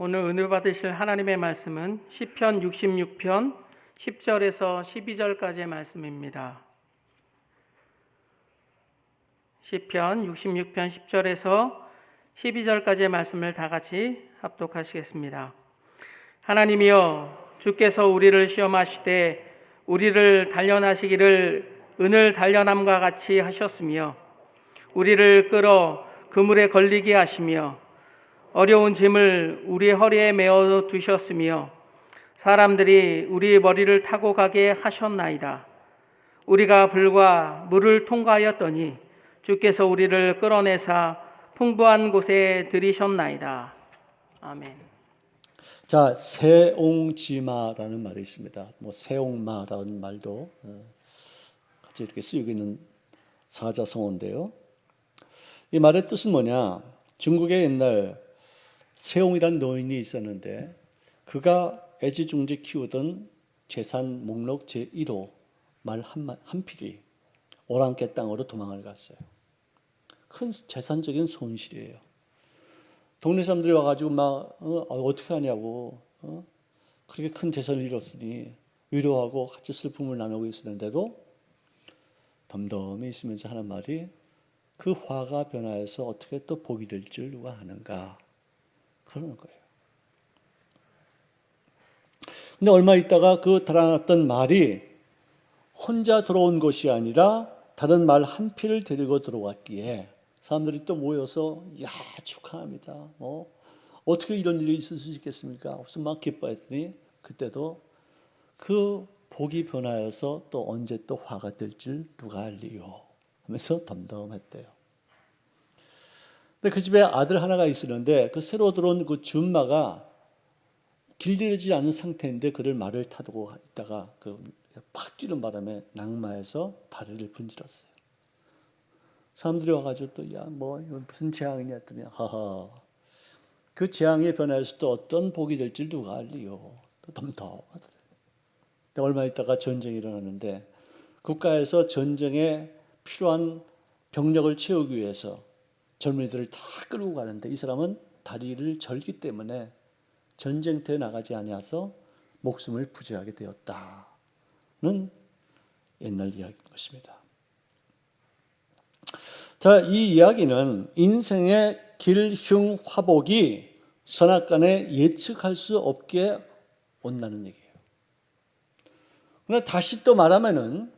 오늘 은혜 받으실 하나님의 말씀은 시편 66편 10절에서 12절까지의 말씀입니다. 시편 66편 10절에서 12절까지의 말씀을 다 같이 합독하시겠습니다. 하나님이여, 주께서 우리를 시험하시되 우리를 단련하시기를 은을 단련함과 같이 하셨으며, 우리를 끌어 그물에 걸리게 하시며 어려운 짐을 우리의 허리에 메어 두셨으며, 사람들이 우리의 머리를 타고 가게 하셨나이다. 우리가 불과 물을 통과하였더니 주께서 우리를 끌어내사 풍부한 곳에 들이셨나이다. 아멘. 자, 세옹지마라는 말이 있습니다. 세옹마라는 말도 같이 이렇게 쓰이고 있는 사자성어인데요. 이 말의 뜻은 뭐냐? 중국에 옛날 세옹이라는 노인이 있었는데, 그가 애지중지 키우던 재산 목록 제1호 말 한 필이 오랑캐 땅으로 도망을 갔어요. 큰 재산적인 손실이에요. 동네 사람들이 와가지고 어떻게 하냐고, 그렇게 큰 재산을 잃었으니 위로하고 같이 슬픔을 나누고 있었는데도 덤덤히 있으면서 하는 말이, 그 화가 변화해서 어떻게 또 복이 될 줄 누가 아는가, 그러는 거예요. 근데 얼마 있다가 그 달아났던 말이 혼자 들어온 것이 아니라 다른 말 한 필을 데리고 들어왔기에 사람들이 또 모여서 야, 축하합니다. 어떻게 이런 일이 있을 수 있겠습니까? 무슨 막 기뻐했더니, 그때도 그 복이 변하여서 또 언제 또 화가 될 줄 누가 알리요 하면서 덤덤했대요. 근데 그 집에 아들 하나가 있었는데, 그 새로 들어온 그 준마가 길들여지지 않은 상태인데 그를 말을 타두고 있다가 팍 뛰는 바람에 낙마해서 다리를 분질렀어요. 사람들이 와가지고 또 이거 무슨 재앙이냐 했더니, 하하, 그 재앙에 변화해서 또 어떤 복이 될 줄 누가 알리요. 또 덤덤하더래요. 얼마 있다가 전쟁이 일어났는데, 국가에서 전쟁에 필요한 병력을 채우기 위해서 젊은이들을 다 끌고 가는데, 이 사람은 다리를 절기 때문에 전쟁터에 나가지 아니하서 목숨을 부지하게 되었다는 옛날 이야기인 것입니다. 자, 이 이야기는 인생의 길흉 화복이 선악간에 예측할 수 없게 온다는 얘기예요. 그러나 다시 또 말하면은,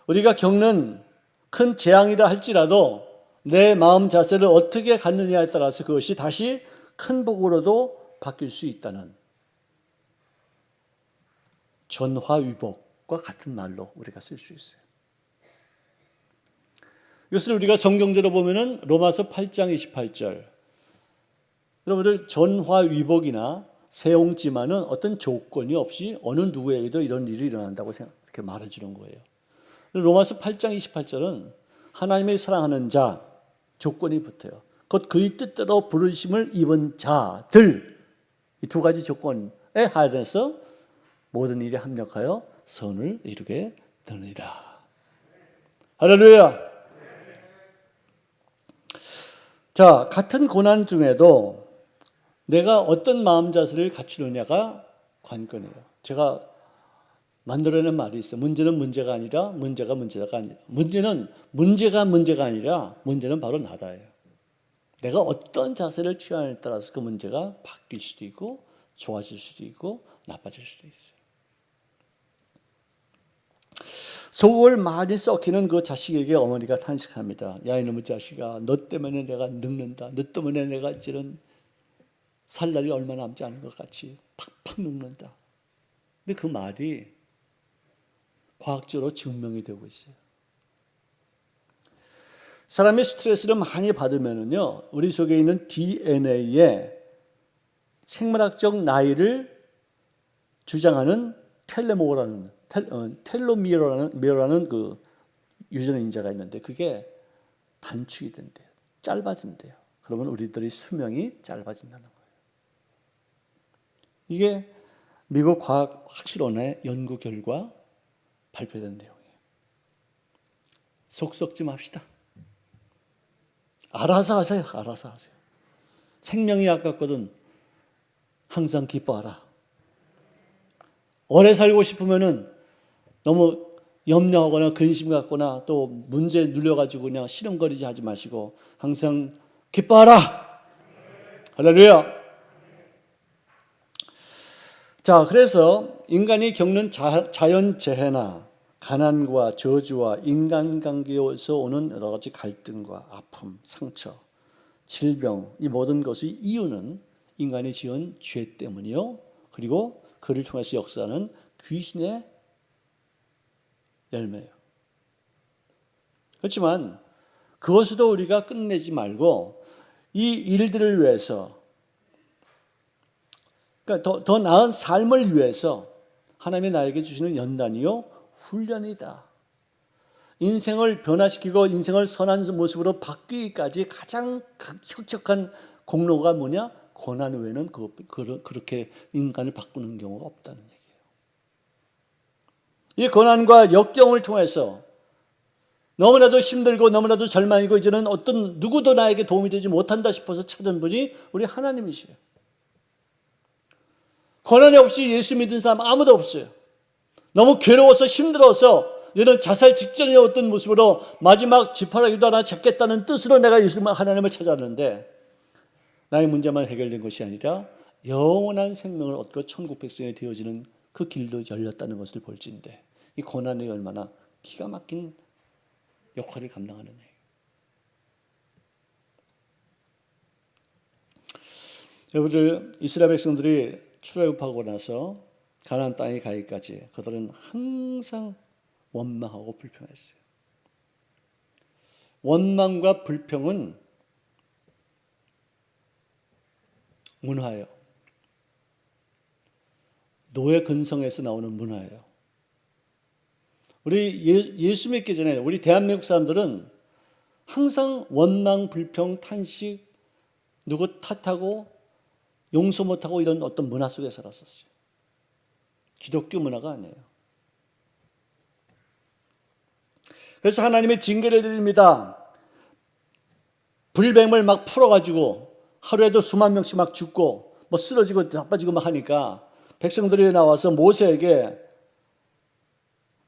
우리가 겪는 큰 재앙이라 할지라도 내 마음 자세를 어떻게 갖느냐에 따라서 그것이 다시 큰 복으로도 바뀔 수 있다는, 전화위복과 같은 말로 우리가 쓸 수 있어요. 이것을 우리가 성경적으로 보면은 로마서 8장 28절. 여러분들, 전화위복이나 세옹지마는 어떤 조건이 없이 어느 누구에게도 이런 일이 일어난다고 이렇게 말해주는 거예요. 로마서 8장 28절은 하나님의 사랑하는 자, 조건이 붙어요. 곧 그의 뜻대로 부르심을 입은 자들, 이 두 가지 조건에 한해서 모든 일에 합력하여 선을 이루게 되느니라. 할렐루야. 자, 같은 고난 중에도 내가 어떤 마음 자세를 갖추느냐가 관건이에요. 제가 만들어낸 말이 있어요. 문제는 문제가 아니라 문제가 문제가 아니라, 문제는 문제가 문제가 아니라 문제는 바로 나다예요. 내가 어떤 자세를 취하느냐에 따라서 그 문제가 바뀔 수도 있고 좋아질 수도 있고 나빠질 수도 있어요. 속을 많이 썩히는 그 자식에게 어머니가 탄식합니다. 야, 이놈의 자식아, 너 때문에 내가 늙는다. 너 때문에 내가 이제는 살 날이 얼마 남지 않은 것 같이 팍팍 늙는다. 근데 그 말이 과학적으로 증명이 되고 있어요. 사람이 스트레스를 많이 받으면은요, 우리 속에 있는 DNA에 생물학적 나이를 주장하는 텔로미어라는 그 유전인자가 있는데, 그게 단축이 된대요. 짧아진대요. 그러면 우리들의 수명이 짧아진다는 거예요. 이게 미국 과학학술원의 연구 결과 발표된 내용이에요. 속 썩지 맙시다. 알아서 하세요. 알아서 하세요. 생명이 아깝거든 항상 기뻐하라. 오래 살고 싶으면은 너무 염려하거나 근심 갖거나 또 문제에 눌려가지고 그냥 시름거리지 하지 마시고 항상 기뻐하라. 할렐루야. 자, 그래서 인간이 겪는 자연재해나 가난과 저주와 인간관계에서 오는 여러 가지 갈등과 아픔, 상처, 질병, 이 모든 것의 이유는 인간이 지은 죄 때문이요. 그리고 그를 통해서 역사하는 귀신의 열매예요. 그렇지만 그것도 우리가 끝내지 말고 이 일들을 위해서, 그러니까 더 나은 삶을 위해서 하나님이 나에게 주시는 연단이요 훈련이다. 인생을 변화시키고 인생을 선한 모습으로 바뀌기까지 가장 혁혁한 공로가 뭐냐? 고난 외에는 그렇게 인간을 바꾸는 경우가 없다는 얘기예요. 이 고난과 역경을 통해서 너무나도 힘들고 너무나도 절망이고 이제는 어떤 누구도 나에게 도움이 되지 못한다 싶어서 찾은 분이 우리 하나님이시에요. 고난이 없이 예수 믿은 사람 아무도 없어요. 너무 괴로워서 힘들어서 이런 자살 직전의 어떤 모습으로 마지막 지푸라기도 하나 잡겠다는 뜻으로 내가 예수 하나님을 찾았는데 나의 문제만 해결된 것이 아니라 영원한 생명을 얻고 천국 백성이 되어지는 그 길도 열렸다는 것을 볼지인데 이 고난이 얼마나 기가 막힌 역할을 감당하는 거예요. 여러분들 이스라엘 백성들이 출애굽하고 나서 가나안 땅에 가기까지 그들은 항상 원망하고 불평했어요. 원망과 불평은 문화예요. 노예 근성에서 나오는 문화예요. 우리 예수 믿기 전에 우리 대한민국 사람들은 항상 원망, 불평, 탄식, 누구 탓하고 용서 못하고 이런 어떤 문화 속에 살았었어요. 기독교 문화가 아니에요. 그래서 하나님의 징계를 드립니다. 불뱀을 막 풀어가지고 하루에도 수만 명씩 막 죽고 뭐 쓰러지고 자빠지고 막 하니까 백성들이 나와서 모세에게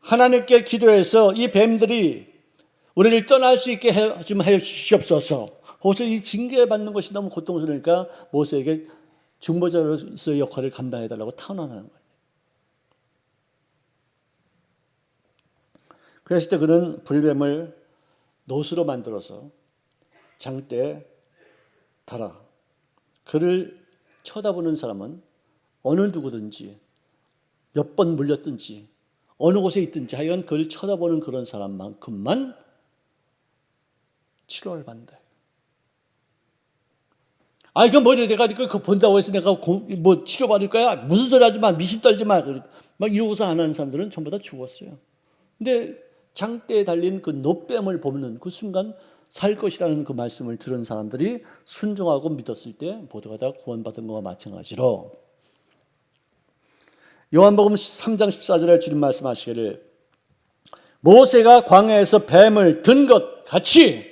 하나님께 기도해서 이 뱀들이 우리를 떠날 수 있게 좀 해 주시옵소서. 그래서 이 징계받는 것이 너무 고통스러우니까 모세에게 중보자로서의 역할을 감당해달라고 탄원하는 거예요. 그랬을 때 그는 불뱀을 노수로 만들어서 장대에 달아. 그를 쳐다보는 사람은 어느 누구든지 몇 번 물렸든지 어느 곳에 있든지 하여간 그를 쳐다보는 그런 사람만큼만 치료를 받는다. 아니, 뭐 내가 그거 본다고 해서 내가 뭐 치료받을 거야? 무슨 소리 하지 마. 미신 떨지 마. 막 이러고서 안 하는 사람들은 전부 다 죽었어요. 근데 장대에 달린 그 노뱀을 보는 그 순간 살 것이라는 그 말씀을 들은 사람들이 순종하고 믿었을 때 모두가 다 구원받은 것과 마찬가지로 요한복음 3장 14절에 주님 말씀하시기를 모세가 광야에서 뱀을 든 것 같이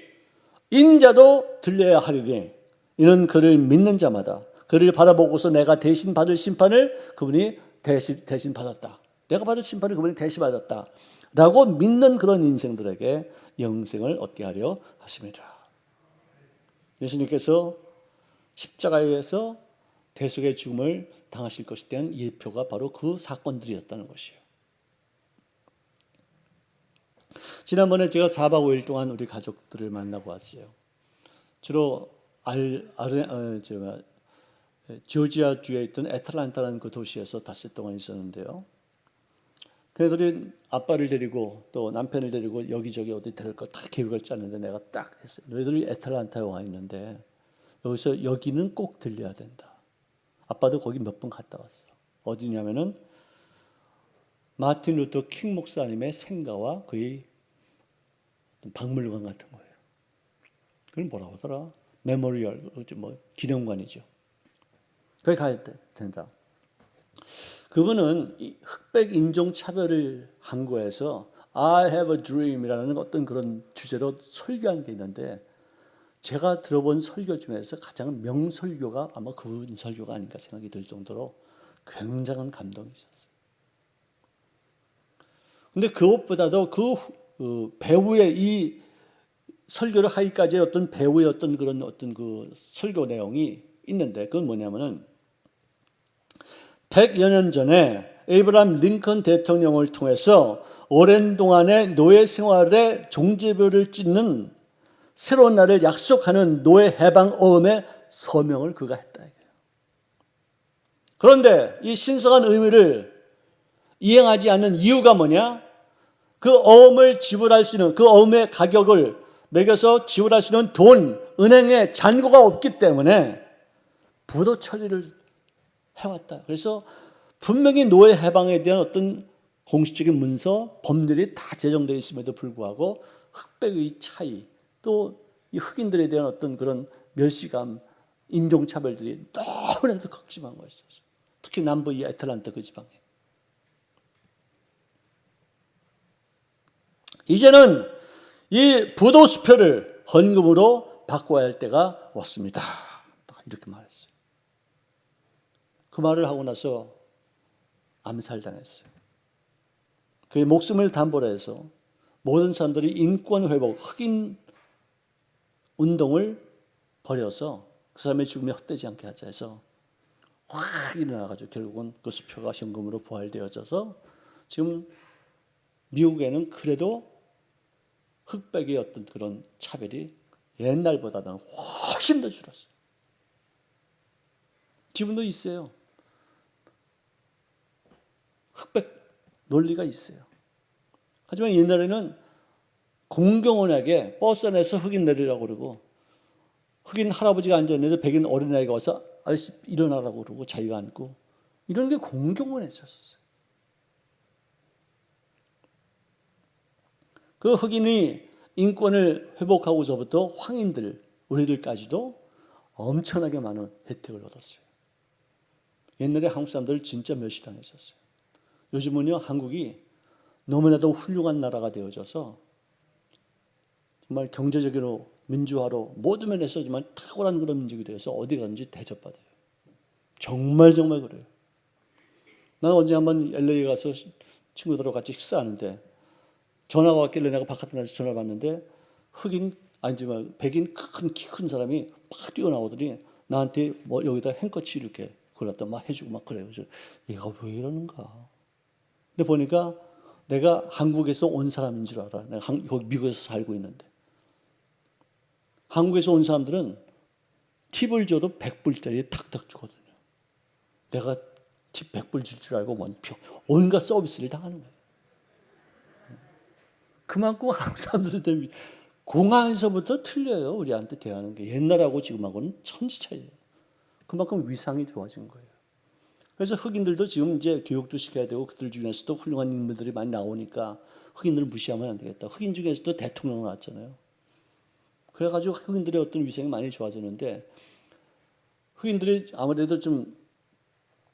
인자도 들려야 하리니 이는 그를 믿는 자마다 그를 바라보고서 내가 대신 받을 심판을 그분이 대신 받았다. 내가 받을 심판을 그분이 대신 받았다. 라고 믿는 그런 인생들에게 영생을 얻게 하려 하십니다. 예수님께서 십자가에서 대속의 죽음을 당하실 것에 대한 예표가 바로 그 사건들이었다는 것이에요. 지난번에 제가 4박 5일 동안 우리 가족들을 만나고 왔어요. 주로 조지아주에 있던 애틀란타라는 그 도시에서 닷새 동안 있었는데요. 그들이 아빠를 데리고 또 남편을 데리고 여기저기 어디 데릴 거 다 계획을 짰는데 내가 딱 했어요. 너희들이 애틀란타에 와 있는데 여기서 여기는 꼭 들려야 된다. 아빠도 거기 몇 번 갔다 왔어. 어디냐면은 마틴 루터 킹 목사님의 생가와 그의 박물관 같은 거예요. 그걸 뭐라고 하더라? 메모리얼, 뭐 기념관이죠. 거기 가야 된다. 그분은 흑백 인종 차별을 한거에서 I have a dream이라는 어떤 그런 주제로 설교한 게 있는데 제가 들어본 설교 중에서 가장 명설교가 아마 그분 설교가 아닌가 생각이 들 정도로 굉장한 감동이 있었어요. 근데 그것보다도 그 배우의 이 설교를 하기까지의 어떤 배우의 어떤 그런 어떤 그 설교 내용이 있는데, 그건 뭐냐면은 100여 년 전에 에이브라함 링컨 대통령을 통해서 오랜 동안의 노예 생활의 종지부를 찍는 새로운 날을 약속하는 노예 해방 어음의 서명을 그가 했다. 그런데 이 신성한 의미를 이행하지 않는 이유가 뭐냐? 그 어음을 지불할 수 있는, 그 어음의 가격을 매겨서 지불할 수 있는 돈, 은행에 잔고가 없기 때문에 부도 처리를 해왔다. 그래서 분명히 노예 해방에 대한 어떤 공식적인 문서, 법률이 다 제정되어 있음에도 불구하고 흑백의 차이, 또 이 흑인들에 대한 어떤 그런 멸시감, 인종차별들이 너무나도 극심한 거였어요. 특히 남부 이 애틀란타 그 지방에. 이제는 이 부도 수표를 헌금으로 바꿔야 할 때가 왔습니다. 이렇게 말했어요. 그 말을 하고 나서 암살당했어요. 그의 목숨을 담보로 해서 모든 사람들이 인권 회복, 흑인 운동을 벌여서 그 사람의 죽음이 헛되지 않게 하자 해서 확 일어나가지고 결국은 그 수표가 현금으로 부활되어져서 지금 미국에는 그래도 흑백의 어떤 그런 차별이 옛날보다는 훨씬 더 줄었어요. 지금도 있어요. 흑백 논리가 있어요. 하지만 옛날에는 공경원에게 버스 안에서 흑인 내리라고 그러고, 흑인 할아버지가 앉아있는데 백인 어린아이가 와서 아저씨 일어나라고 그러고 자기가 앉고, 이런 게 공경원에였었어요. 그 흑인이 인권을 회복하고서부터 황인들, 우리들까지도 엄청나게 많은 혜택을 얻었어요. 옛날에 한국 사람들 진짜 멸시당했었어요. 요즘은요, 한국이 너무나도 훌륭한 나라가 되어져서 정말 경제적으로 민주화로 모든 면에서 정말 탁월한 그런 민족이 되어서 어디 가든지 대접받아요. 정말 그래요. 나는 언제 한번 LA 가서 친구들하고 같이 식사하는데 전화가 왔길래 내가 바깥에 나가서 전화를 받는데 흑인 아니지만 백인 키 큰 사람이 막 뛰어나오더니 나한테 뭐 여기다 행커치 이렇게 골랐다 막 해주고 막 그래요. 그래서 얘가 왜 이러는가. 근데 보니까 내가 한국에서 온 사람인 줄 알아. 내가 거기 미국에서 살고 있는데. 한국에서 온 사람들은 팁을 줘도 100불짜리 탁탁 주거든요. 내가 팁 100불 줄 줄 알고 온갖 서비스를 당하는 거예요. 그만큼 한국 사람들한테 공항에서부터 틀려요. 우리한테 대하는 게. 옛날하고 지금하고는 천지 차이예요. 그만큼 위상이 좋아진 거예요. 그래서 흑인들도 지금 이제 교육도 시켜야 되고 그들 중에서도 훌륭한 인물들이 많이 나오니까 흑인들을 무시하면 안 되겠다. 흑인 중에서도 대통령 나왔잖아요. 그래가지고 흑인들의 어떤 위상이 많이 좋아지는데, 흑인들이 아무래도 좀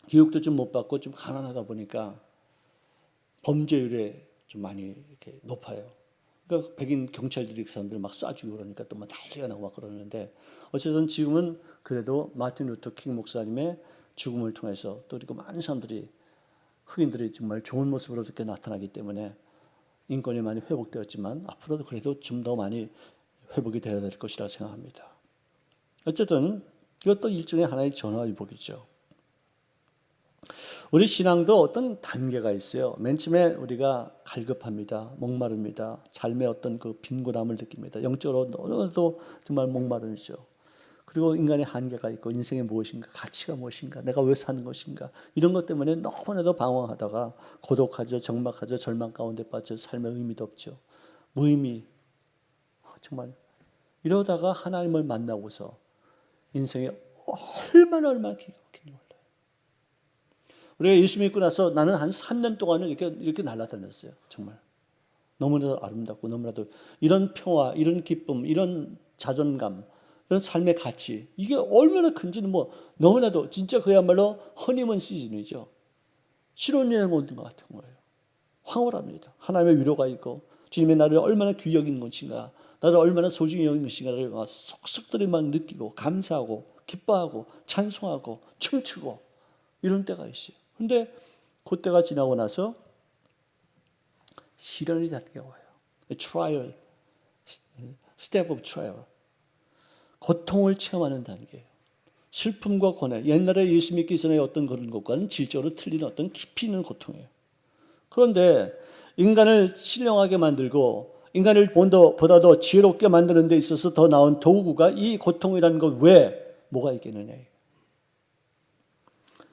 교육도 좀 못 받고 좀 가난하다 보니까 범죄율이 좀 많이 이렇게 높아요. 그러니까 백인 경찰들이 그 사람들 막 쏴주고 그러니까 또 막 난리가 나고 막 그러는데, 어쨌든 지금은 그래도 마틴 루터 킹 목사님의 죽음을 통해서 또 그리고 많은 사람들이 흑인들이 정말 좋은 모습으로 이렇게 나타나기 때문에 인권이 많이 회복되었지만 앞으로도 그래도 좀 더 많이 회복이 되어야 될 것이라고 생각합니다. 어쨌든 이것도 일종의 하나의 전화위복이죠. 우리 신앙도 어떤 단계가 있어요. 맨 처음에 우리가 갈급합니다. 목마릅니다. 삶의 어떤 그 빈곤함을 느낍니다. 영적으로 너무나도 정말 목마르죠. 그리고 인간의 한계가 있고 인생이 무엇인가, 가치가 무엇인가, 내가 왜 사는 것인가, 이런 것 때문에 너무나도 방황하다가 고독하죠, 적막하죠, 절망 가운데 빠져 삶의 의미도 없죠. 무의미, 정말 이러다가 하나님을 만나고서 인생이 얼마나 기가 막힌지 몰라요. 우리가 예수 믿고 나서 나는 한 3년 동안은 이렇게 날아다녔어요. 정말 너무나도 아름답고 너무나도 이런 평화, 이런 기쁨, 이런 자존감, 이런 삶의 가치, 이게 얼마나 큰지는 뭐 너무나도 진짜 그야말로 허니문 시즌이죠. 신혼여행 온 것 같은 거예요. 황홀합니다. 하나님의 위로가 있고 주님의 나를 얼마나 귀 여긴 것인가, 나를 얼마나 소중히 여긴 것인가를 막 속속들이 막 느끼고 감사하고 기뻐하고 찬송하고 춤추고 이런 때가 있어요. 근데 그때가 지나고 나서 시련이 다가와요. 트라이얼, 스텝 오브 트라이얼. 고통을 체험하는 단계예요. 슬픔과 고뇌. 옛날에 예수 믿기 전에 어떤 그런 것과는 질적으로 틀린 어떤 깊이 있는 고통이에요. 그런데 인간을 신령하게 만들고 인간을 보다도 지혜롭게 만드는 데 있어서 더 나은 도구가 이 고통이라는 것 외에 뭐가 있겠느냐.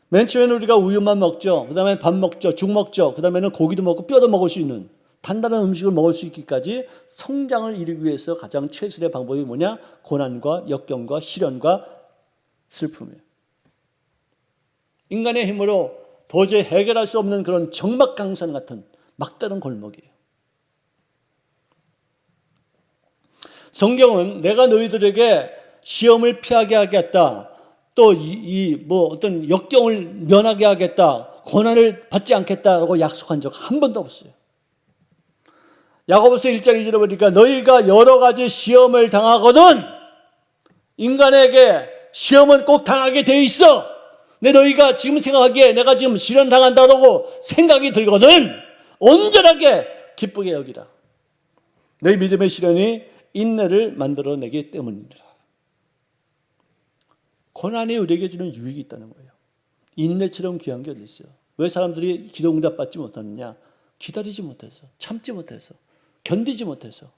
맨 처음에는 우리가 우유만 먹죠. 그 다음에 밥 먹죠. 죽 먹죠. 그 다음에는 고기도 먹고 뼈도 먹을 수 있는 단단한 음식을 먹을 수 있기까지 성장을 이루기 위해서 가장 최선의 방법이 뭐냐? 고난과 역경과 시련과 슬픔이에요. 인간의 힘으로 도저히 해결할 수 없는 그런 정막강산 같은 막다른 골목이에요. 성경은 내가 너희들에게 시험을 피하게 하겠다. 또 어떤 역경을 면하게 하겠다. 고난을 받지 않겠다라고 약속한 적 한 번도 없어요. 야고보서 1장 2절에 보니까 너희가 여러 가지 시험을 당하거든 인간에게 시험은 꼭 당하게 돼 있어. 근데 너희가 지금 생각하기에 내가 지금 시련 당한다고 생각이 들거든 온전하게 기쁘게 여기라. 너희 믿음의 시련이 인내를 만들어내기 때문이라. 고난이 우리에게 주는 유익이 있다는 거예요. 인내처럼 귀한 게 어디 있어요? 왜 사람들이 기도 응답 받지 못하느냐? 기다리지 못해서, 참지 못해서, 견디지 못해서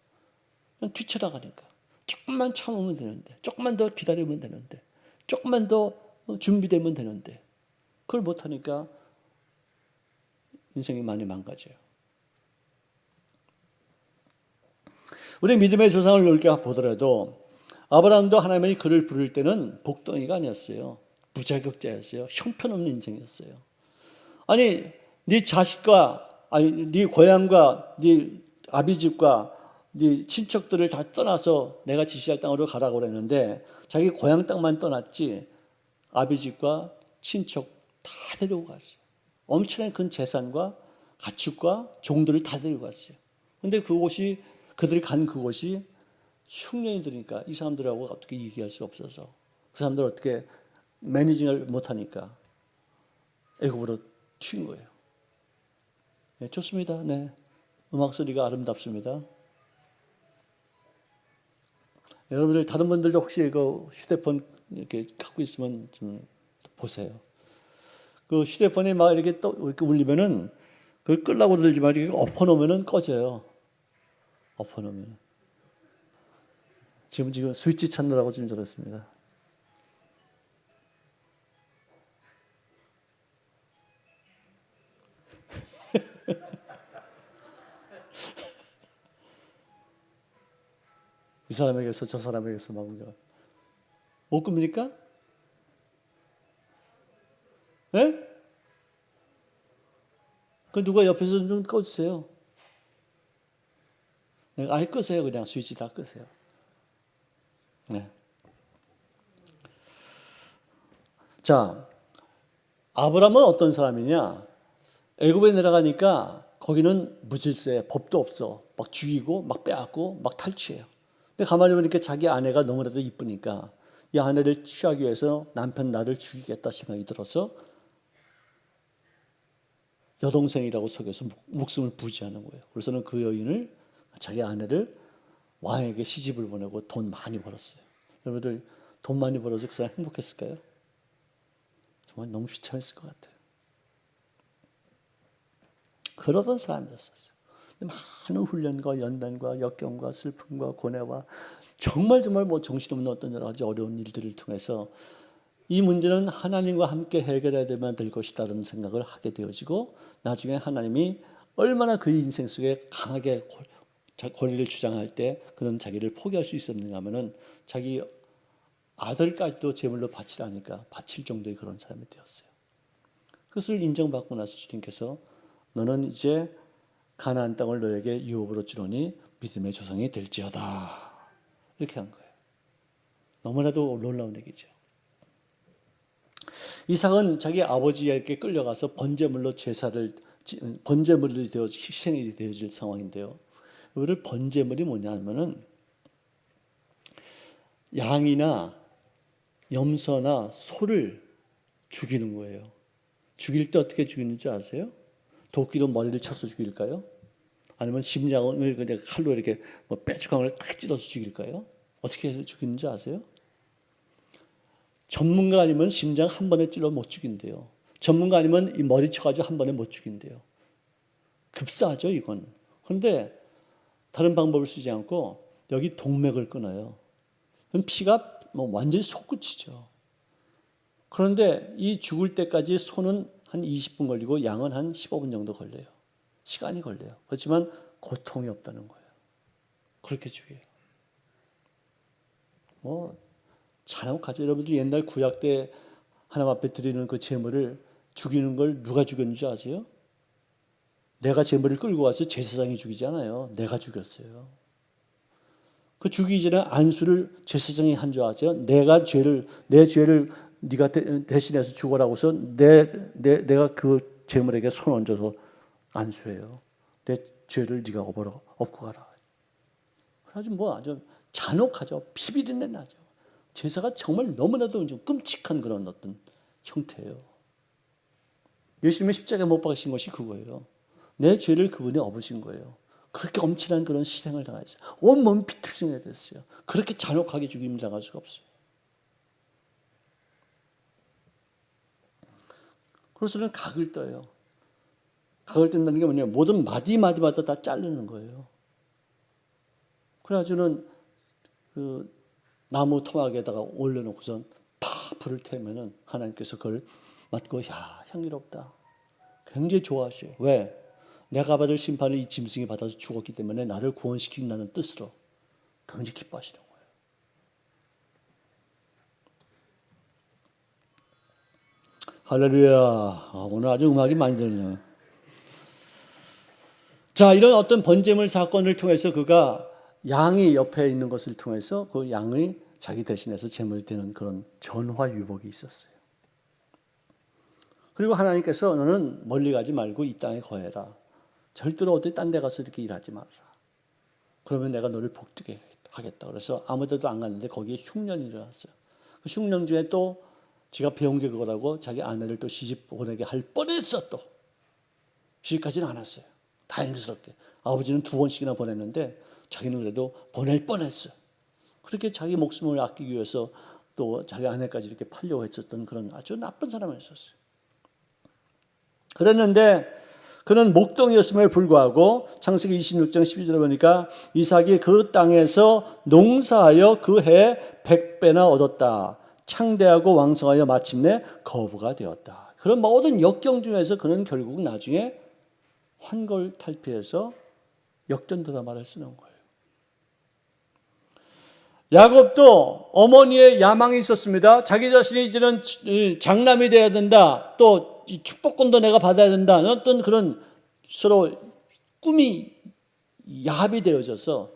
그냥 뒤쳐나가니까. 조금만 참으면 되는데, 조금만 더 기다리면 되는데, 조금만 더 준비되면 되는데 그걸 못하니까 인생이 많이 망가져요. 우리 믿음의 조상을 넓게 보더라도 아브라함도 하나님이 그를 부를 때는 복덩이가 아니었어요. 무자격자였어요. 형편없는 인생이었어요. 아니 네 자식과 네 고향과 네 아비집과 네 친척들을 다 떠나서 내가 지시할 땅으로 가라고 그랬는데 자기 고향 땅만 떠났지 아비집과 친척 다 데리고 갔어요. 엄청난 큰 재산과 가축과 종들을 다 데리고 갔어요. 그런데 그들이 간 그곳이 흉년이 드니까 이 사람들하고 어떻게 얘기할 수 없어서 그 사람들 어떻게 매니징을 못하니까 애굽으로 튄 거예요. 네, 좋습니다. 네, 음악 소리가 아름답습니다. 여러분들 다른 분들도 혹시 그 휴대폰 이렇게 갖고 있으면 좀 보세요. 그 휴대폰이 막 이렇게 울리면은 그걸 끄려고 들지만 이렇게 엎어놓으면은 꺼져요. 엎어놓으면. 지금 스위치 찾느라고 지금 저랬습니다. 이 사람에게서 저 사람에게서 막 못 끕니까? 예? 그 누가 옆에서 좀 꺼주세요. 아예 끄세요. 그냥 스위치 다 끄세요. 네. 자, 아브라함은 어떤 사람이냐? 애굽에 내려가니까 거기는 무질서해. 법도 없어. 막 죽이고 막 빼앗고 막 탈취해요. 근데 가만히 보니까 자기 아내가 너무나도 이쁘니까 이 아내를 취하기 위해서 남편 나를 죽이겠다 생각이 들어서 여동생이라고 속여서 목숨을 부지하는 거예요. 그래서는 그 여인을 자기 아내를 왕에게 시집을 보내고 돈 많이 벌었어요. 여러분들 돈 많이 벌어서 그 사람 행복했을까요? 정말 너무 비참했을 것 같아요. 그러던 사람이었어요. 많은 훈련과 연단과 역경과 슬픔과 고뇌와 정말 뭐 정신없는 어떤 여러 가지 어려운 일들을 통해서 이 문제는 하나님과 함께 해결해야 될 것이다라는 생각을 하게 되어지고 나중에 하나님이 얼마나 그의 인생 속에 강하게 권리를 주장할 때 그는 자기를 포기할 수 있었는가 하면은 자기 아들까지도 제물로 바치라니까 바칠 정도의 그런 사람이 되었어요. 그것을 인정받고 나서 주님께서 너는 이제 가나안 땅을 너에게 유업으로 주노니 믿음의 조상이 될지어다. 이렇게 한 거예요. 너무나도 놀라운 얘기죠. 이삭은 자기 아버지에게 끌려가서 번제물로 번제물이 되어 희생이 되어질 상황인데요. 이거를 번제물이 뭐냐 하면은 양이나 염소나 소를 죽이는 거예요. 죽일 때 어떻게 죽이는지 아세요? 도끼로 머리를 쳐서 죽일까요? 아니면 심장을 그냥 칼로 이렇게 뭐 뾰족한 탁 찔러서 죽일까요? 어떻게 해서 죽이는지 아세요? 전문가 아니면 심장 한 번에 찔러 못 죽인대요. 전문가 아니면 이 머리 쳐가지고 한 번에 못 죽인대요. 급사하죠, 이건. 그런데 다른 방법을 쓰지 않고 여기 동맥을 끊어요. 그럼 피가 뭐 완전히 솟구치죠. 그런데 이 죽을 때까지 소는 한 20분 걸리고 양은 한 15분 정도 걸려요. 시간이 걸려요. 그렇지만 고통이 없다는 거예요. 그렇게 죽여요. 뭐 잔혹하죠. 여러분들 옛날 구약 때 하나님 앞에 드리는 그 제물을 죽이는 걸 누가 죽였는지 아세요? 내가 제물을 끌고 와서 제사장이 죽이지 않아요. 내가 죽였어요. 그 죽이기 전에 안수를 제사장이 한 줄 아세요? 내 죄를 네가 대신해서 죽어라고서 내가 그 제물에게 손 얹어서 안수해요. 내 죄를 네가 업고 가라. 그래가지고 뭐 아주 잔혹하죠. 피비린내 나죠. 제사가 정말 너무나도 좀 끔찍한 그런 어떤 형태예요. 예수님의 십자가에 못 박으신 것이 그거예요. 내 죄를 그분이 업으신 거예요. 그렇게 엄청난 그런 희생을 당했어요. 온몸이 비틀성해 됐어요. 그렇게 잔혹하게 죽임을 당할 수가 없어요. 그래서는 각을 떠요. 각을 뜬다는 게 뭐냐면 모든 마디마디마다 다 자르는 거예요. 그래가지고는 그 나무 토막에다가 올려놓고선 다 불을 태우면은 하나님께서 그걸 맡고 야 향기롭다. 굉장히 좋아하셔요. 왜? 내가 받을 심판을 이 짐승이 받아서 죽었기 때문에 나를 구원시킨다는 뜻으로 굉장히 기뻐하시는 거예요. 할렐루야. 오늘 아주 음악이 많이 들리네요. 자, 이런 어떤 번제물 사건을 통해서 그가 양이 옆에 있는 것을 통해서 그 양이 자기 대신해서 제물이 되는 그런 전화유복이 있었어요. 그리고 하나님께서 너는 멀리 가지 말고 이 땅에 거해라. 절대로 어디 딴 데 가서 이렇게 일하지 말아라. 그러면 내가 너를 복되게 하겠다. 그래서 아무 데도 안 갔는데 거기에 흉년이 일어났어요. 그 흉년 중에 또 지가 배운 게 그거라고 자기 아내를 또 시집 보내게 할 뻔했어 또. 시집가지는 않았어요. 다행스럽게. 아버지는 2번씩이나 보냈는데 자기는 그래도 보낼 뻔했어요. 그렇게 자기 목숨을 아끼기 위해서 또 자기 아내까지 이렇게 팔려고 했었던 그런 아주 나쁜 사람이었어요. 그랬는데 그는 목동이었음에 불구하고 창세기 26장 12절에 보니까 이삭이 그 땅에서 농사하여 그 해 100배나 얻었다. 창대하고 왕성하여 마침내 거부가 되었다. 그런 모든 역경 중에서 그는 결국 나중에 환골탈피해서 역전 드라마를 쓰는 거예요. 야곱도 어머니의 야망이 있었습니다. 자기 자신이 이제는 장남이 되어야 된다. 또 이 축복권도 내가 받아야 된다. 어떤 그런 서로 꿈이 야합이 되어져서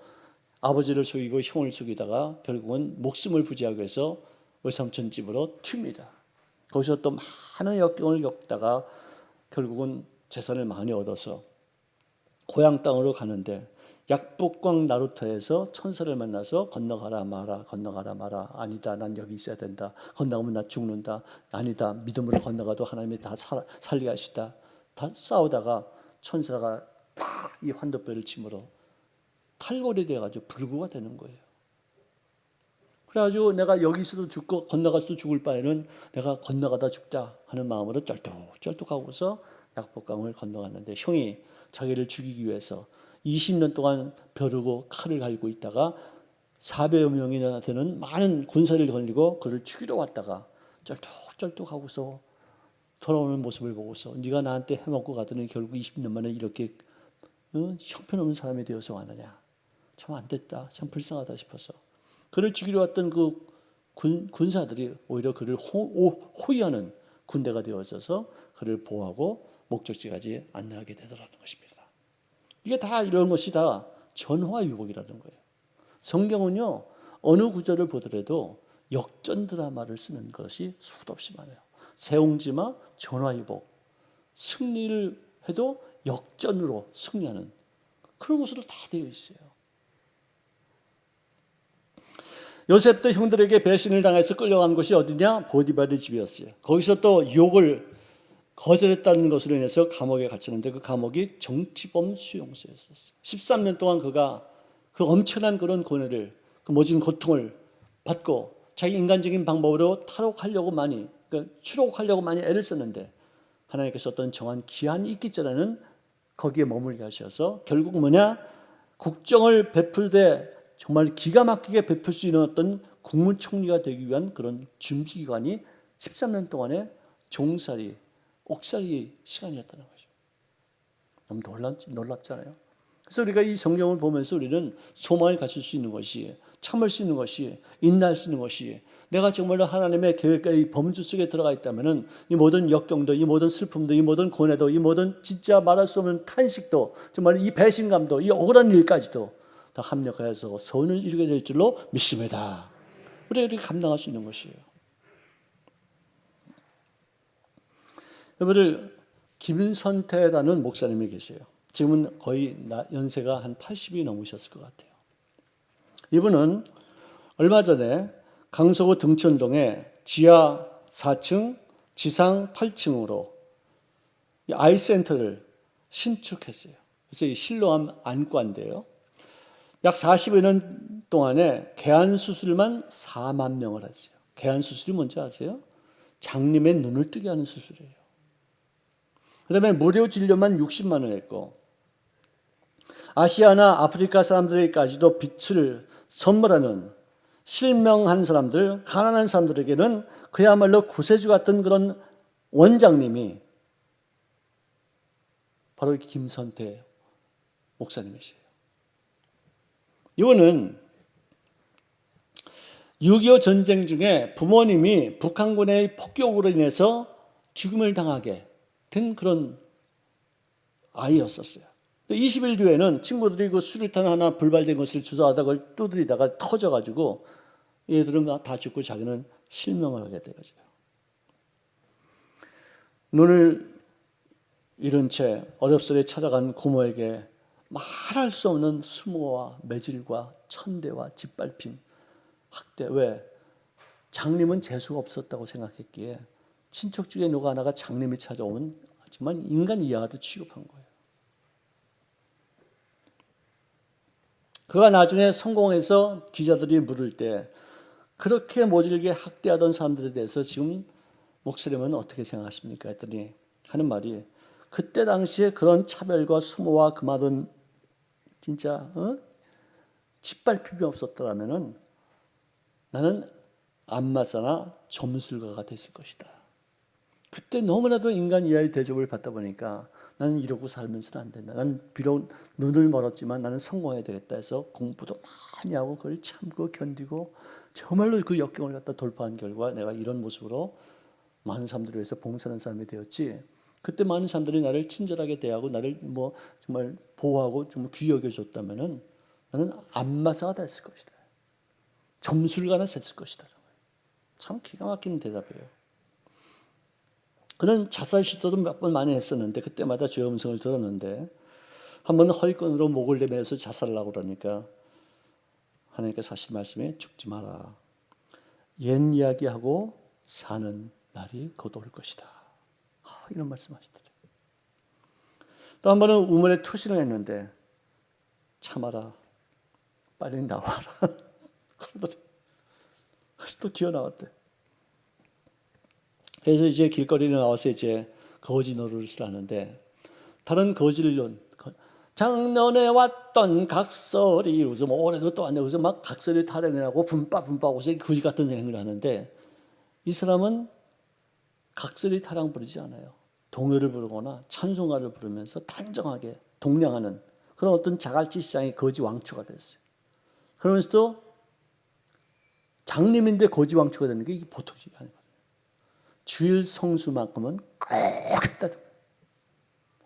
아버지를 속이고 형을 속이다가 결국은 목숨을 부지하기 위해서 외삼촌 집으로 튑니다. 거기서 또 많은 역경을 겪다가 결국은 재산을 많이 얻어서 고향 땅으로 가는데 약복강 나루터에서 천사를 만나서 건너가라 마라 건너가라 마라 아니다 난 여기 있어야 된다 건너가면 나 죽는다 아니다 믿음으로 건너가도 하나님이 다 살리게 하시다 다 싸우다가 천사가 팍 이 환도뼈를 침으로 탈골이 돼가지고 불구가 되는 거예요. 그래가지고 내가 여기 있어도 죽고 건너가서도 죽을 바에는 내가 건너가다 죽자 하는 마음으로 쩔뚝쩔뚝하고서 약복강을 건너갔는데 형이 자기를 죽이기 위해서 20년 동안 벼르고 칼을 갈고 있다가 400여 명이나 되는 많은 군사를 걸리고 그를 죽이러 왔다가 쩔뚝쩔뚝하고서 돌아오는 모습을 보고서 네가 나한테 해먹고 가더니 결국 20년 만에 이렇게 형편없는 사람이 되어서 왔느냐. 참 안 됐다. 참 불쌍하다 싶어서 그를 죽이러 왔던 그 군사들이 오히려 그를 호위하는 군대가 되어져서 그를 보호하고 목적지까지 안내하게 되더라는 것입니다. 이게 다 이런 것이 다 전화유복이라는 거예요. 성경은요 어느 구절을 보더라도 역전 드라마를 쓰는 것이 수도 없이 많아요. 세옹지마 전화유복 승리를 해도 역전으로 승리하는 그런 것으로 다 되어 있어요. 요셉도 형들에게 배신을 당해서 끌려간 곳이 어디냐? 보디발의 집이었어요. 거기서 또 유혹을 거절했다는 것으로 인해서 감옥에 갇혔는데 그 감옥이 정치범 수용소였었어요. 13년 동안 그가 그 엄청난 그런 고뇌를, 그 모진 고통을 받고 자기 인간적인 방법으로 탈옥하려고 많이, 추록하려고 많이 애를 썼는데 하나님께서 어떤 정한 기한이 있기 전에는 거기에 머물게 하셔서 결국 뭐냐? 국정을 베풀되 정말 기가 막히게 베풀 수 있는 어떤 국무총리가 되기 위한 그런 준비기간이 13년 동안의 종살이, 옥살이 시간이었다는 거죠. 너무 놀랍잖아요. 그래서 우리가 이 성경을 보면서 우리는 소망을 가질 수 있는 것이, 참을 수 있는 것이, 인내할 수 있는 것이, 내가 정말로 하나님의 계획과 이 범주 속에 들어가 있다면은 이 모든 역경도, 이 모든 슬픔도, 이 모든 고뇌도, 이 모든 진짜 말할 수 없는 탄식도, 정말 이 배신감도, 이 억울한 일까지도 다 합력하여서 선을 이루게 될 줄로 믿습니다. 우리가 이렇게 감당할 수 있는 것이에요. 여러분들, 김선태라는 목사님이 계세요. 지금은 거의 연세가 한 80이 넘으셨을 것 같아요. 이분은 얼마 전에 강서구 등촌동에 지하 4층, 지상 8층으로 아이센터를 신축했어요. 그래서 이 실로암 안과인데요. 약 40여 년 동안에 개안 수술만 4만 명을 했어요. 개안 수술이 뭔지 아세요? 장님의 눈을 뜨게 하는 수술이에요. 그 다음에 무료 진료만 60만 원 했고, 아시아나 아프리카 사람들에게까지도 빛을 선물하는 실명한 사람들, 가난한 사람들에게는 그야말로 구세주 같은 그런 원장님이 바로 김선태 목사님이세요. 이분은 6.25 전쟁 중에 부모님이 북한군의 폭격으로 인해서 죽음을 당하게 된 그런 아이였었어요. 20일 뒤에는 친구들이 그 수류탄 하나 불발된 것을 주워하다가 그걸 두드리다가 터져가지고 얘들은 다 죽고 자기는 실명을 하게 되죠. 눈을 잃은 채 어렵사리 찾아간 고모에게 말할 수 없는 수모와 매질과 천대와 짓밟힘, 학대. 왜? 장님은 재수가 없었다고 생각했기에 친척 중에 누가 하나가 장님이 찾아오면 정말 인간 이하로 취급한 거예요. 그가 나중에 성공해서 기자들이 물을 때 그렇게 모질게 학대하던 사람들에 대해서 지금 목사님은 어떻게 생각하십니까? 했더니 하는 말이, 그때 당시에 그런 차별과 수모와 금하던 진짜 짓밟힘이 없었더라면은 나는 안마사나 점술가가 됐을 것이다. 그때 너무나도 인간 이하의 대접을 받다 보니까 나는 이러고 살면서는 안 된다. 나는 비록 눈을 멀었지만 나는 성공해야 되겠다 해서 공부도 많이 하고 그걸 참고 견디고 정말로 그 역경을 갖다 돌파한 결과 내가 이런 모습으로 많은 사람들을 위해서 봉사하는 사람이 되었지. 그때 많은 사람들이 나를 친절하게 대하고 나를 뭐 정말 보호하고 좀 귀여겨 줬다면은 나는 안마사가 됐을 것이다. 점술가나 됐을 것이다. 참 기가 막히는 대답이에요. 그는 자살 시도도 몇 번 많이 했었는데 그때마다 죄 음성을 들었는데 한 번은 허리끈으로 목을 내매서 자살하려고 그러니까 하나님께서 하신 말씀에 죽지 마라. 옛 이야기하고 사는 날이 곧 올 것이다. 이런 말씀하시더래요. 또 한 번은 우물에 투신을 했는데 참아라. 빨리 나와라. 그러더래요. 그래서 또 기어 나왔대. 그래서 이제 길거리에 나와서 이제 거지 노릇을 하는데 다른 거지를 작년에 왔던 각설이 그래서 뭐 올해도 또 왔네 그래서 막 각설이 타령을 하고 분빠하고 거지 같은 행위를 하는데 이 사람은 각설이 타령 부르지 않아요. 동요를 부르거나 찬송가를 부르면서 단정하게 동량하는 그런 어떤 자갈치 시장의 거지 왕초가 됐어요. 그러면서도 장님인데 거지 왕초가 되는 게 이게 보통이 아니거든요. 주일 성수만큼은 꼭 했다.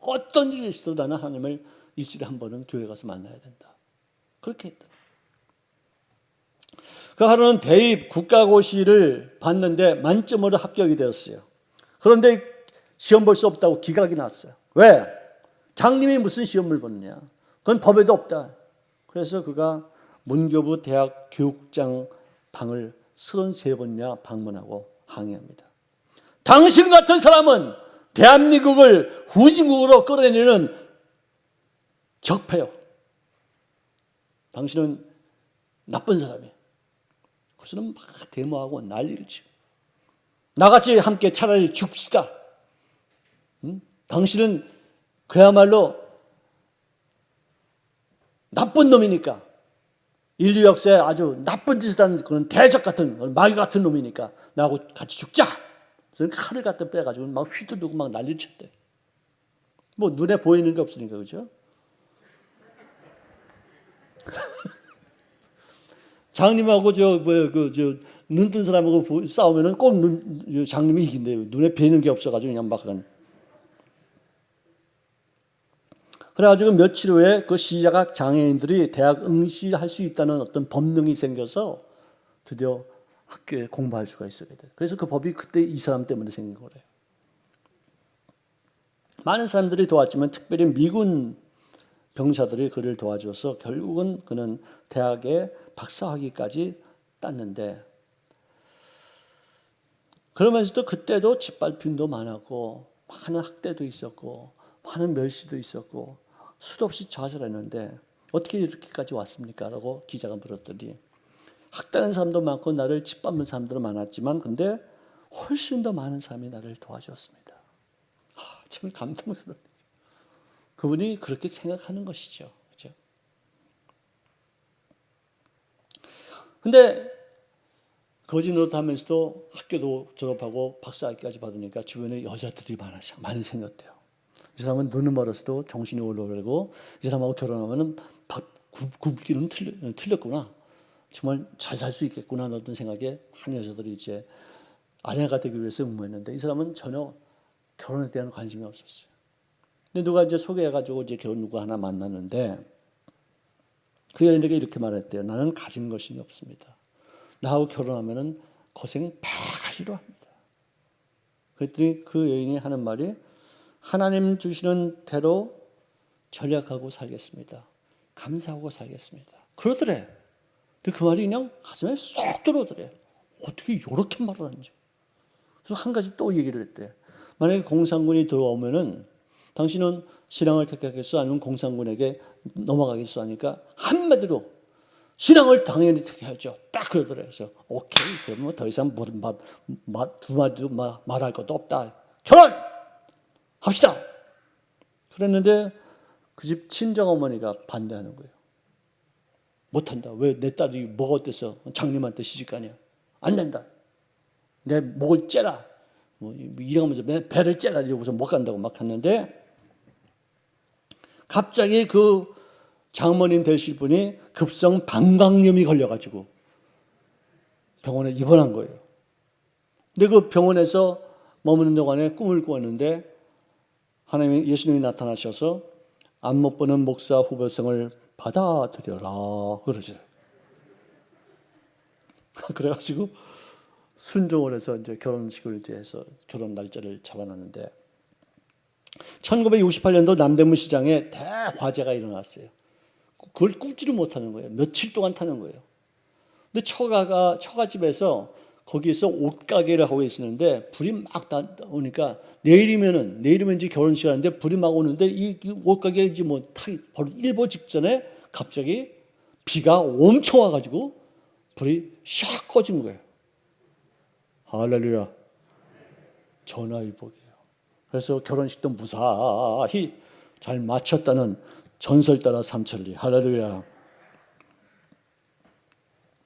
어떤 일이 있어도 나는 하나님을 일주일에 한 번은 교회 가서 만나야 된다. 그렇게 했다. 그 하루는 대입 국가고시를 봤는데 만점으로 합격이 되었어요. 그런데 시험 볼 수 없다고 기각이 났어요. 왜? 장님이 무슨 시험을 보느냐. 그건 법에도 없다. 그래서 그가 문교부 대학 교육장 방을 33번이나 방문하고 항의합니다. 당신 같은 사람은 대한민국을 후진국으로 끌어내리는 적폐요. 당신은 나쁜 사람이에요. 그래서는 막 데모하고 난리를 치고 나같이 함께 차라리 죽시다. 당신은 그야말로 나쁜 놈이니까 인류 역사에 아주 나쁜 짓을 하는 그런 대적 같은 마귀 같은 놈이니까 나하고 같이 죽자. 그래서 칼을 갖다 빼가지고 막 휘두르고 막 난리를 쳤대. 뭐 눈에 보이는 게 없으니까 그죠? 장님하고 눈 뜬 사람하고 싸우면은 꼭 장님이 이긴대요. 눈에 뵈는 게 없어가지고 그냥 막 그래가지고 며칠 후에 그 시각 장애인들이 대학 응시할 수 있다는 어떤 법령이 생겨서 드디어 학교에 공부할 수가 있었게 돼요. 그래서 그 법이 그때 이 사람 때문에 생긴 거래요. 많은 사람들이 도왔지만 특별히 미군 병사들이 그를 도와줘서 결국은 그는 대학에 박사학위까지 땄는데 그러면서도 그때도 짓밟힘도 많았고 많은 학대도 있었고 많은 멸시도 있었고 수도 없이 좌절했는데 어떻게 이렇게까지 왔습니까? 라고 기자가 물었더니 학대하는 사람도 많고 나를 짓밟는 사람들은 많았지만 근데 훨씬 더 많은 사람이 나를 도와주었습니다. 참 감동스러워요. 그분이 그렇게 생각하는 것이죠. 그렇죠? 근데 거지 노릇하면서도 학교도 졸업하고 박사학위까지 받으니까 주변에 여자들이 많이 생겼대요. 이 사람은 눈은 멀었어도 정신이 올라오고 이 사람하고 결혼하면 밥 굶기는 틀렸구나. 정말 잘 살 수 있겠구나 어떤 생각에 한 여자들이 이제 아내가 되기 위해서 응모했는데 이 사람은 전혀 결혼에 대한 관심이 없었어요. 근데 누가 이제 소개해가지고 이제 누구 하나 만났는데 그 여인에게 이렇게 말했대요. 나는 가진 것이 없습니다. 나하고 결혼하면은 고생 100가지로 합니다. 그랬더니 그 여인이 하는 말이 하나님 주시는 대로 전략하고 살겠습니다. 감사하고 살겠습니다. 그러더래. 근데 그 말이 그냥 가슴에 쏙 들어오더래. 어떻게 이렇게 말을 하는지. 그래서 한 가지 또 얘기를 했대. 만약에 공산군이 들어오면은 당신은 신앙을 택하겠어? 아니면 공산군에게 넘어가겠어? 하니까 한마디로 신앙을 당연히 택해야죠. 딱 그러더래. 그래서 오케이. 그러면 뭐 더 이상 두 마디도 말할 것도 없다. 결혼! 합시다. 그랬는데 그 집 친정어머니가 반대하는 거예요. 못한다. 왜 내 딸이 뭐가 어때서 장님한테 시집가냐. 안 된다. 내 목을 째라. 뭐 이러면서 내 배를 째라. 이러고서 못 간다고 막 했는데 갑자기 그 장모님 되실 분이 급성 방광염이 걸려가지고 병원에 입원한 거예요. 근데 그 병원에서 머무는 동안에 꿈을 꾸었는데 하나님이 예수님이 나타나셔서 안 못 보는 목사 후보생을 받아들여라 그러죠. 그래가지고 순종을 해서 이제 결혼식을 이제 해서 결혼 날짜를 잡아놨는데 1968년도 남대문 시장에 대화재가 일어났어요. 그걸 굽지를 못하는 거예요. 며칠 동안 타는 거예요. 근데 처가집에서 거기에서 옷가게를 하고 있었는데 불이 막 오니까 내일이면 이제 결혼식 하는데 불이 막 오는데 이 옷가게 이제 뭐 바로 일보 직전에 갑자기 비가 엄청 와가지고 불이 샥 꺼진 거예요. 할렐루야. 전화위복이에요. 그래서 결혼식도 무사히 잘 마쳤다는 전설 따라 삼천리. 할렐루야.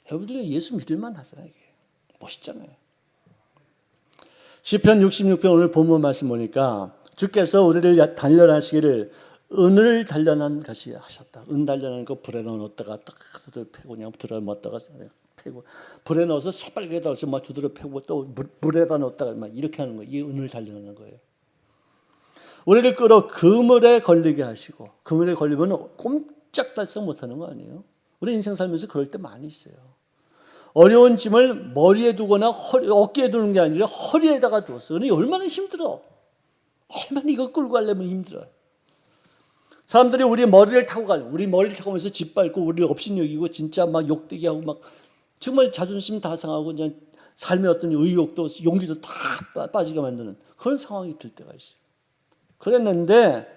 여러분들 예수 믿을만 하잖아요. 이게. 멋있잖아요. 시편 66편 오늘 본문 말씀 보니까 주께서 우리를 단련하시기를 은을 단련한 것이 하셨다. 은 단련한 거 불에 넣었다가 딱 두드려 패고 그냥 두드려 넣었다가 패고 불에 넣어서 새빨개 달아서 막 두드려 패고 또 물에다 넣었다가 막 이렇게 하는 거예요. 이 은을 단련하는 거예요. 우리를 끌어 그물에 걸리게 하시고 그물에 걸리면 꼼짝달싹 못하는 거 아니에요? 우리 인생 살면서 그럴 때 많이 있어요. 어려운 짐을 머리에 두거나 어깨에 두는 게 아니라 허리에다가 두었어. 그러니 얼마나 힘들어. 얼마나 이거 끌고 가려면 힘들어. 사람들이 우리 머리를 타고 가요. 우리 머리를 타고 가면서 짓밟고 우리를 업신여기고 진짜 막 욕되게 하고 막 정말 자존심 다 상하고 그냥 삶의 어떤 의욕도 용기도 다 빠지게 만드는 그런 상황이 들 때가 있어요. 그랬는데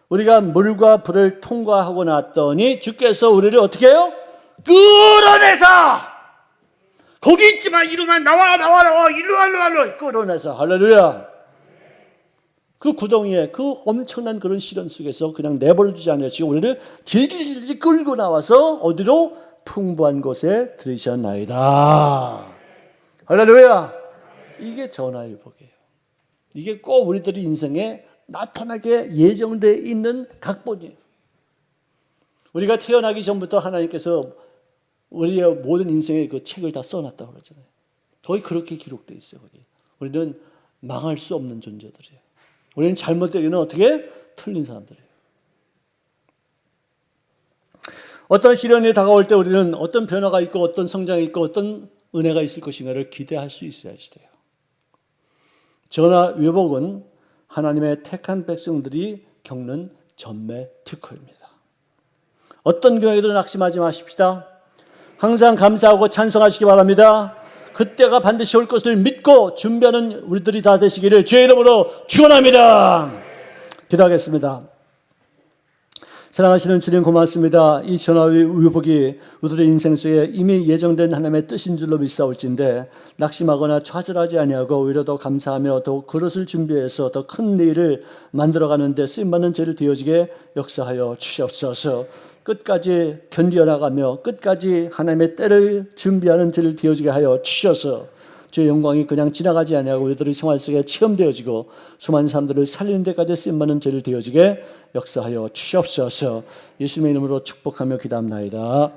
우리가 물과 불을 통과하고 났더니 주께서 우리를 어떻게 해요? 끌어내서 거기 있지마 이리만 나와 이리와 끌어내서 할렐루야. 그 구덩이에 그 엄청난 그런 시련 속에서 그냥 내버려두지 않아요. 지금 우리를 질질 끌고 나와서 어디로? 풍부한 곳에 들이셨나이다. 할렐루야. 이게 전화의 복이에요. 이게 꼭 우리들이 인생에 나타나게 예정되어 있는 각본이에요. 우리가 태어나기 전부터 하나님께서 우리의 모든 인생의 그 책을 다 써놨다고 그러잖아요. 거기 그렇게 기록되어 있어요. 거기. 우리는 망할 수 없는 존재들이에요. 우리는 잘못되기는 어떻게? 틀린 사람들이에요. 어떤 시련이 다가올 때 우리는 어떤 변화가 있고 어떤 성장이 있고 어떤 은혜가 있을 것인가를 기대할 수 있어야 돼요. 전화 위복은 하나님의 택한 백성들이 겪는 전매 특허입니다. 어떤 경우에도 낙심하지 마십시다. 항상 감사하고 찬송하시기 바랍니다. 그때가 반드시 올 것을 믿고 준비하는 우리들이 다 되시기를 주의 이름으로 축원합니다. 기도하겠습니다. 사랑하시는 주님 고맙습니다. 이 전화위복이 우리들의 인생 속에 이미 예정된 하나님의 뜻인 줄로 믿사올진데 낙심하거나 좌절하지 아니하고 오히려 더 감사하며 더 그릇을 준비해서 더 큰 일을 만들어가는 데 쓰임받는 죄를 되어지게 역사하여 주시옵소서. 끝까지 견디어나가며 끝까지 하나님의 때를 준비하는 죄를 되어지게 하여 주셔서 주의 영광이 그냥 지나가지 아니하고 우리들의 생활 속에 체험되어지고 수많은 사람들을 살리는 데까지 쓰임받는 죄를 되어지게 역사하여 주시옵소서. 예수님의 이름으로 축복하며 기도합나이다.